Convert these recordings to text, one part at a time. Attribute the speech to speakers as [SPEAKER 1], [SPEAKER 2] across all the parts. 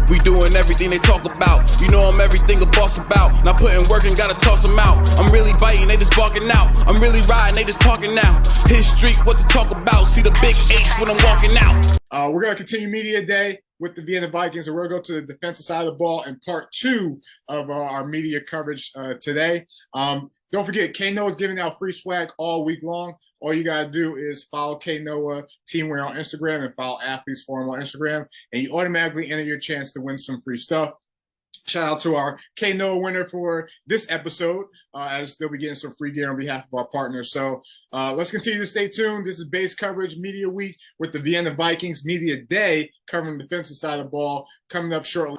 [SPEAKER 1] We doing everything they talk about. You know I'm everything a boss about. Not putting work and gotta toss them out. I'm really biting, they just barking out. I'm really riding, they just parking now. His street, what to talk about. See the big H when I'm walking out.
[SPEAKER 2] We're going to continue Media Day with the Vienna Vikings, and we're going to go to the defensive side of the ball in part 2 of our media coverage today. Don't forget, Knoah is giving out free swag all week long. All you got to do is follow Knoah Teamwear on Instagram and follow Athletes Forum on Instagram, and you automatically enter your chance to win some free stuff. Shout out to our Knoah winner for this episode, as they'll be getting some free gear on behalf of our partners. So let's continue to stay tuned. This is base coverage media week with the Vienna Vikings Media Day, covering the defensive side of the ball, coming up shortly.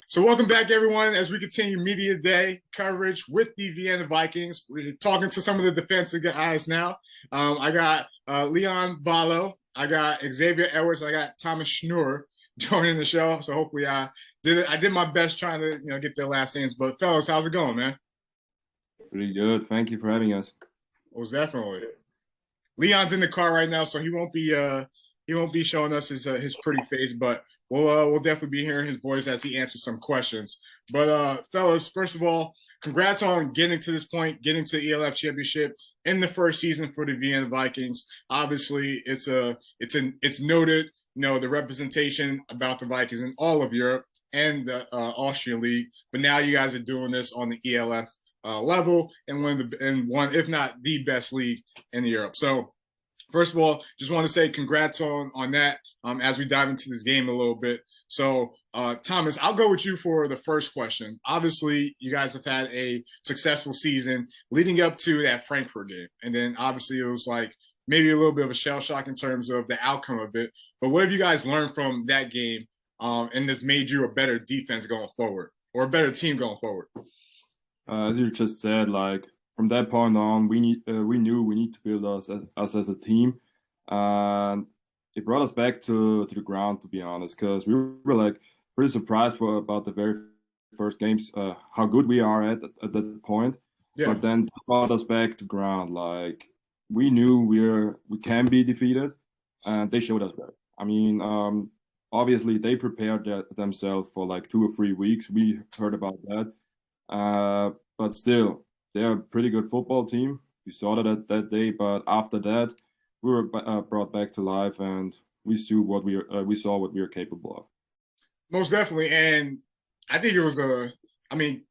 [SPEAKER 2] So welcome back, everyone, as we continue Media Day coverage with the Vienna Vikings. We're talking to some of the defensive guys now. I got Balogh, I got Exavier Edwards, I got Thomas Schnurrer joining the show. So hopefully I did my best trying to get their last names. But fellas, how's it going, man?
[SPEAKER 3] Pretty good. Thank you for having us.
[SPEAKER 2] Most definitely. Leon's in the car right now, so he won't be showing us his pretty face, but we'll definitely be hearing his voice as he answers some questions. But fellas, first of all, congrats on getting to this point, getting to the ELF championship in the first season for the Vienna Vikings. Obviously, it's noted, the representation about the Vikings in all of Europe and the Austrian League. But now you guys are doing this on the ELF level and one, if not the best league in Europe. So first of all, just want to say congrats on that as we dive into this game a little bit. So, Thomas, I'll go with you for the first question. Obviously, you guys have had a successful season leading up to that Frankfurt game. And then obviously it was like maybe a little bit of a shell shock in terms of the outcome of it. But what have you guys learned from that game and that's made you a better defense going forward or a better team going forward?
[SPEAKER 3] As you just said, from that point on, we knew we need to build us as a team, and it brought us back to the ground, to be honest, because we were pretty surprised about the very first games, how good we are at that point. Yeah. But then it brought us back to ground. We knew we can be defeated, and they showed us that. I mean, obviously they prepared themselves for 2 or 3 weeks. We heard about that, but still. They're a pretty good football team. We saw that day, but after that, we were brought back to life, and we saw what we were capable of.
[SPEAKER 2] Most definitely, and I think it was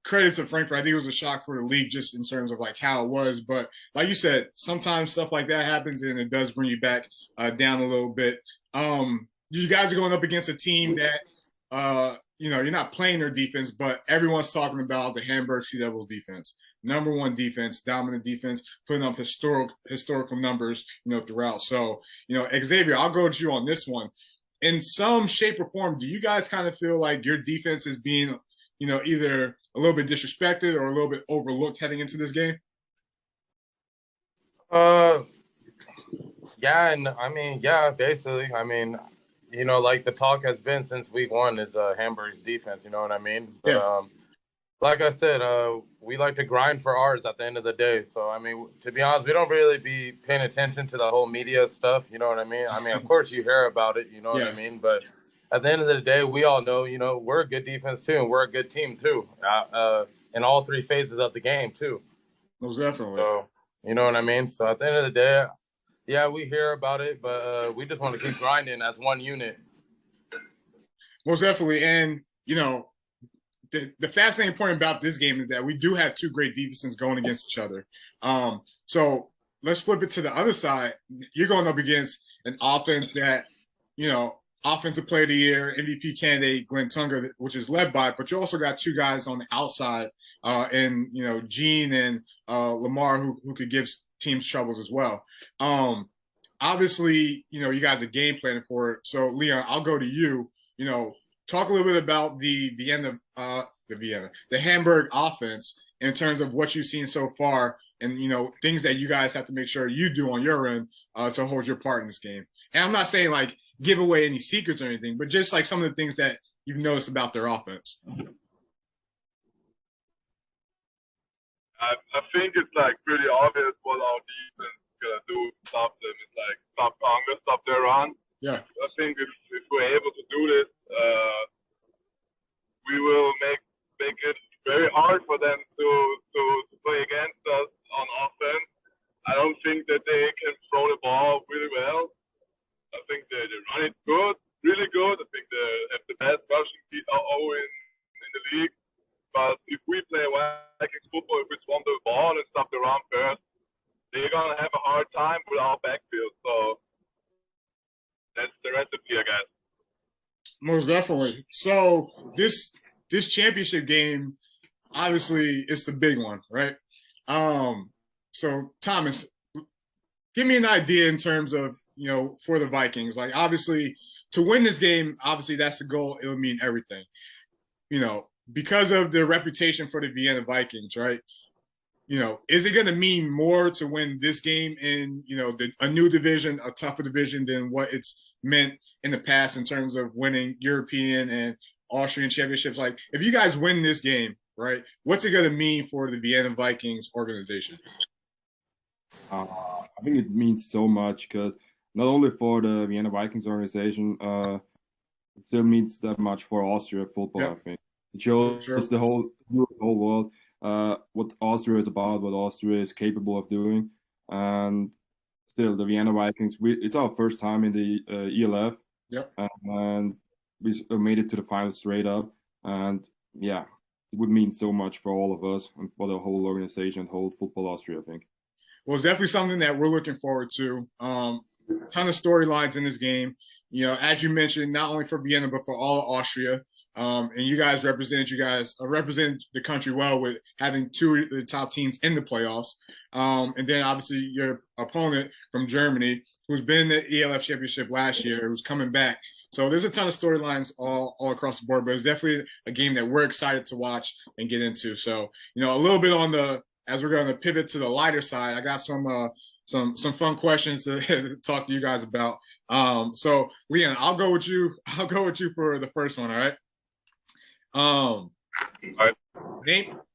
[SPEAKER 2] credit to Frankfurt. I think it was a shock for the league just in terms of how it was. But like you said, sometimes stuff like that happens, and it does bring you back down a little bit. You guys are going up against a team that you're not playing their defense, but everyone's talking about the Hamburg Sea Devils defense. Number 1 defense, dominant defense, putting up historical numbers, throughout. So, Exavier, I'll go with you on this one. In some shape or form, do you guys kind of feel like your defense is being, either a little bit disrespected or a little bit overlooked heading into this game?
[SPEAKER 4] Basically. The talk has been since week 1 is Hamburg's defense, you know what I mean? But, yeah. Like I said, we like to grind for ours at the end of the day. So, to be honest, we don't really be paying attention to the whole media stuff, you know what I mean? Of course you hear about it, you know what I mean? But at the end of the day, we all know, we're a good defense too, and we're a good team too, in all 3 phases of the game too.
[SPEAKER 2] Most definitely.
[SPEAKER 4] So, you know what I mean? So at the end of the day, yeah, we hear about it, but we just want to keep grinding as one unit.
[SPEAKER 2] Most definitely. And, the fascinating point about this game is that we do have 2 great defenses going against each other. So let's flip it to the other side. You're going up against an offense that, Offensive Player of the Year, MVP candidate Glenn Tunga, which is led by, but you also got 2 guys on the outside, Gene and Lamar, who could give teams troubles as well. Obviously, you guys are game planning for it. So, Leon, I'll go to you. Talk a little bit about the Hamburg offense in terms of what you've seen so far and, things that you guys have to make sure you do on your end to hold your part in this game. And I'm not saying give away any secrets or anything, but just some of the things that you've noticed about their offense?
[SPEAKER 5] I think it's like pretty obvious what our defense is gonna do to stop them. It's like stop Congress, stop their run.
[SPEAKER 2] Yeah.
[SPEAKER 5] I think if we're able to do this, we will make it very hard for them to play against us on offense. I don't think that they can throw the ball really well. I think they run it good, really good. I think they have the best rushing PO in the league. But if we play Vikings football, if it's on the ball and stop the run first, they're gonna have a hard time with our backfield. So that's the recipe, I guess.
[SPEAKER 2] Most definitely. So this championship game, obviously, it's the big one, right? So Thomas, give me an idea in terms of, you know, for the Vikings. Like, obviously, to win this game, obviously that's the goal. It would mean everything. You know, because of the reputation for the Vienna Vikings, right? You know, is it going to mean more to win this game in, you know, a new division, a tougher division than what it's meant in the past in terms of winning European and Austrian championships? Like, if you guys win this game, right, what's it going to mean for the Vienna Vikings organization?
[SPEAKER 3] I think it means so much because not only for the Vienna Vikings organization, it still means that much for Austria football,
[SPEAKER 2] Yep.
[SPEAKER 3] I think. It shows the whole world what Austria is about, what Austria is capable of doing. And still, the Vienna Vikings, it's our first time in the ELF.
[SPEAKER 2] Yep.
[SPEAKER 3] And we made it to the final straight up. And yeah, it would mean so much for all of us and for the whole organization, whole football Austria, I think.
[SPEAKER 2] Well, it's definitely something that we're looking forward to. Ton of storylines in this game. You know, as you mentioned, not only for Vienna, but for all of Austria. And you guys represent the country well with having two of the top teams in the playoffs. And then obviously your opponent from Germany, who's been in the ELF championship last year, who's coming back. So there's a ton of storylines all across the board, but it's definitely a game that we're excited to watch and get into. So, you know, a little bit as we're going to pivot to the lighter side, I got some fun questions to talk to you guys about. So Leon, I'll go with you for the first one. All right.
[SPEAKER 5] All right.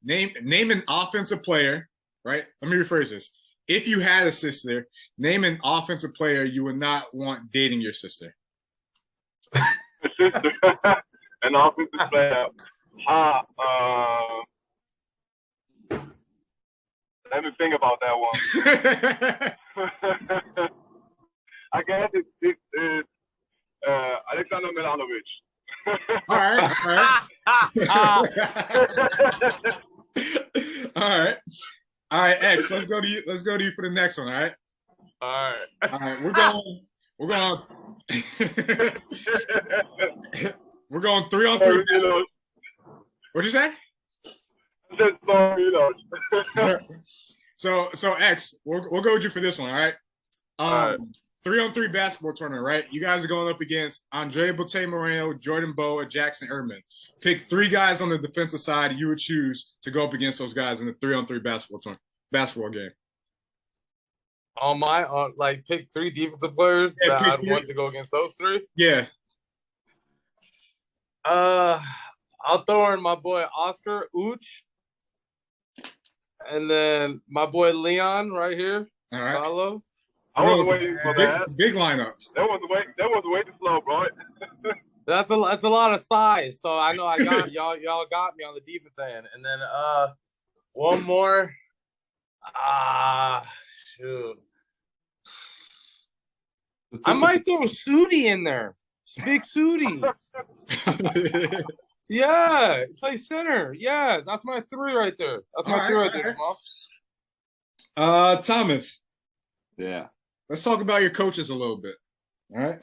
[SPEAKER 2] Name an offensive player, right? Let me rephrase this. If you had a sister, name an offensive player you would not want dating your sister.
[SPEAKER 5] An offensive player. Let me think about that one. I guess it's Alexander Milanovic.
[SPEAKER 2] All right. All right, X. Let's go to you. Let's go to you for the next one. All right.
[SPEAKER 4] All right.
[SPEAKER 2] We're going. We're going 3-on-3. What'd you say? So X, we'll go with you for this one. All right.
[SPEAKER 5] All right.
[SPEAKER 2] 3-on-3 basketball tournament, right? You guys are going up against Andre Bote Moreno, Jordan Bowe, and Jackson Ehrman. Pick 3 guys on the defensive side you would choose to go up against those guys in the 3-on-3 basketball game.
[SPEAKER 4] Pick 3 defensive players that I'd
[SPEAKER 2] 3.
[SPEAKER 4] want to go against those 3.
[SPEAKER 2] Yeah.
[SPEAKER 4] I'll throw in my boy Oscar Uch, and then my boy Leon right here.
[SPEAKER 2] All right.
[SPEAKER 4] Balogh.
[SPEAKER 5] I was waiting for that.
[SPEAKER 2] Big lineup.
[SPEAKER 5] That was way too slow, bro.
[SPEAKER 4] That's a lot of size. So I know I got y'all got me on the defense end. And then one more. Shoot. I might throw Sudi in there. Big Sudi. Yeah, play center. Yeah, that's my 3 right there. That's my 3 right there,
[SPEAKER 2] Mom. Thomas.
[SPEAKER 3] Yeah.
[SPEAKER 2] Let's talk about your coaches a little bit. All right.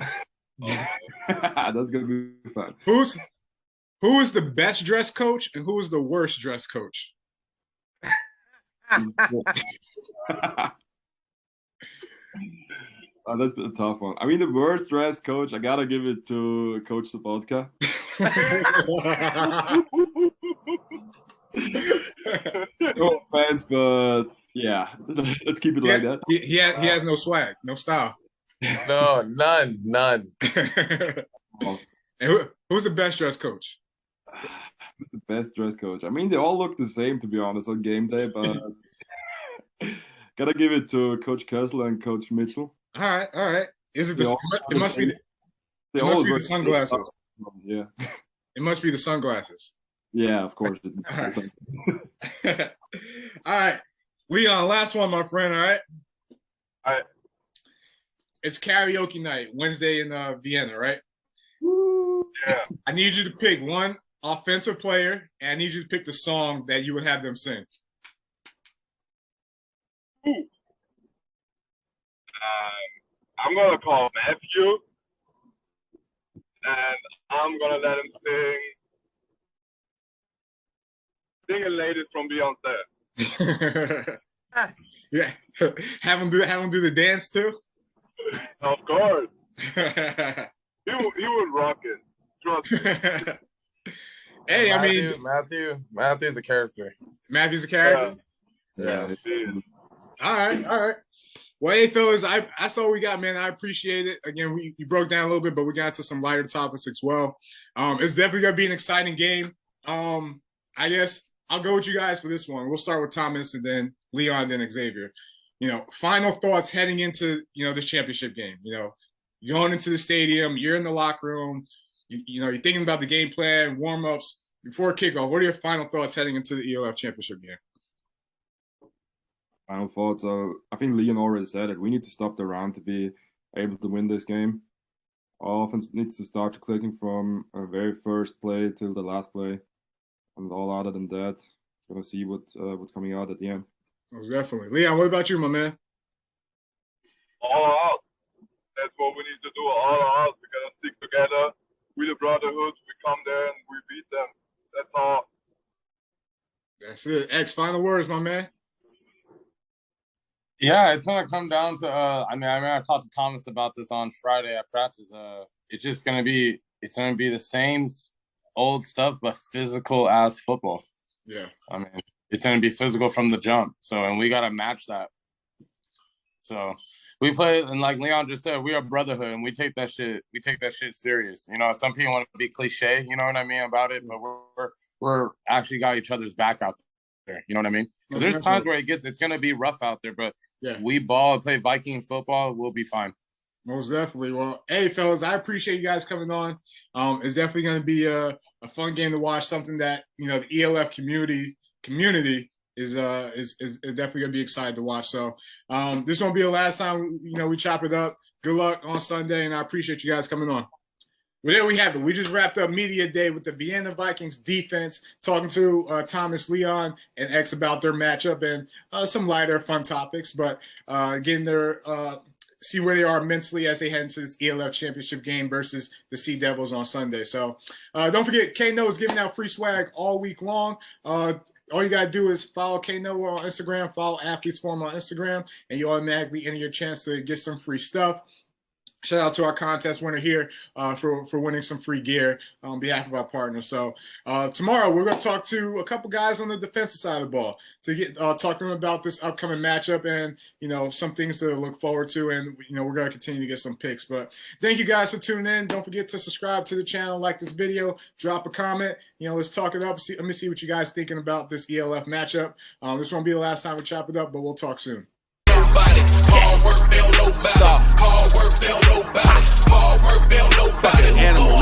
[SPEAKER 3] That's gonna be fun.
[SPEAKER 2] Who is the best dressed coach and who is the worst dressed coach?
[SPEAKER 3] That's a tough one. I mean, the worst dressed coach, I gotta give it to Coach Sabotka. No offense, but yeah, let's keep it like that.
[SPEAKER 2] He has no swag, no style.
[SPEAKER 4] No, none.
[SPEAKER 2] And who's the best dressed coach?
[SPEAKER 3] Who's the best dress coach? I mean, they all look the same, to be honest, on game day, but gotta give it to Coach Kessler and Coach Mitchell.
[SPEAKER 2] All right. Is it it must be the sunglasses.
[SPEAKER 3] Yeah.
[SPEAKER 2] It must be the sunglasses.
[SPEAKER 3] Yeah, of course.
[SPEAKER 2] All right. All right. Leon, last one, my friend, all right?
[SPEAKER 5] All right.
[SPEAKER 2] It's karaoke night, Wednesday in Vienna, right?
[SPEAKER 5] Yeah.
[SPEAKER 2] I need you to pick one offensive player, and I need you to pick the song that you would have them sing.
[SPEAKER 5] I'm going to call Matthew, and I'm going to let him sing a lady from Beyonce.
[SPEAKER 2] Yeah. Have him do the dance too?
[SPEAKER 5] Of course. He would rock it. Trust me.
[SPEAKER 2] Hey, I mean,
[SPEAKER 4] Matthew's a character.
[SPEAKER 2] Matthew's a character?
[SPEAKER 4] Yeah.
[SPEAKER 2] All right. Well, hey, fellas, that's all we got, man. I appreciate it. Again, we broke down a little bit, but we got to some lighter topics as well. It's definitely going to be an exciting game. I guess I'll go with you guys for this one. We'll start with Thomas and then Leon, then Exavier. Final thoughts heading into, this championship game. You're going into the stadium, you're in the locker room, you're thinking about the game plan, warm-ups. Before kickoff, what are your final thoughts heading into the ELF championship game?
[SPEAKER 3] Final thoughts. I think Leon already said it. We need to stop the run to be able to win this game. Our offense needs to start clicking from our very first play till the last play. And all other than that, we're going to see what's coming out at the end.
[SPEAKER 2] Most definitely. Leon, what about you, my man?
[SPEAKER 5] All out. That's what we need to do. All out. We got to stick together. We the brotherhood. We come there and we beat them. That's all.
[SPEAKER 2] That's it. X, final words, my man.
[SPEAKER 4] Yeah, it's gonna come down to. I talked to Thomas about this on Friday at practice. It's gonna be the same old stuff, but physical as football.
[SPEAKER 2] Yeah.
[SPEAKER 4] It's gonna be physical from the jump. So, and we gotta match that. So we play, and like Leon just said, we are brotherhood, and we take that shit serious. Some people want to be cliche, you know what I mean, about it, but we're actually got each other's back out there. You know what I mean? Because there's times where it's gonna be rough out there, but we ball and play Viking football, we'll be fine. Most
[SPEAKER 2] definitely. Well, hey, fellas, I appreciate you guys coming on. It's definitely going to be a fun game to watch. Something that the ELF community is definitely going to be excited to watch. So this won't be the last time we chop it up. Good luck on Sunday, and I appreciate you guys coming on. Well, there we have it. We just wrapped up Media Day with the Vienna Vikings defense, talking to Thomas, Leon, and X about their matchup and some lighter, fun topics. But getting their see where they are mentally as they head into this ELF championship game versus the Sea Devils on Sunday. So don't forget, Knoah is giving out free swag all week long. All you got to do is follow Knoah on Instagram, follow Athletes Forum on Instagram, and you automatically enter your chance to get some free stuff. Shout out to our contest winner here for winning some free gear on behalf of our partners. So tomorrow we're going to talk to a couple guys on the defensive side of the ball to get talk to them about this upcoming matchup and some things to look forward to, and we're going to continue to get some picks. But thank you guys for tuning in. Don't forget to subscribe to the channel, like this video, drop a comment. Let's talk it up. Let me see what you guys thinking about this ELF matchup. This won't be the last time we chop it up, but we'll talk soon.
[SPEAKER 1] Nobody. Hard work, build nobody. Hard work, build nobody. Hard work, build nobody. Animal.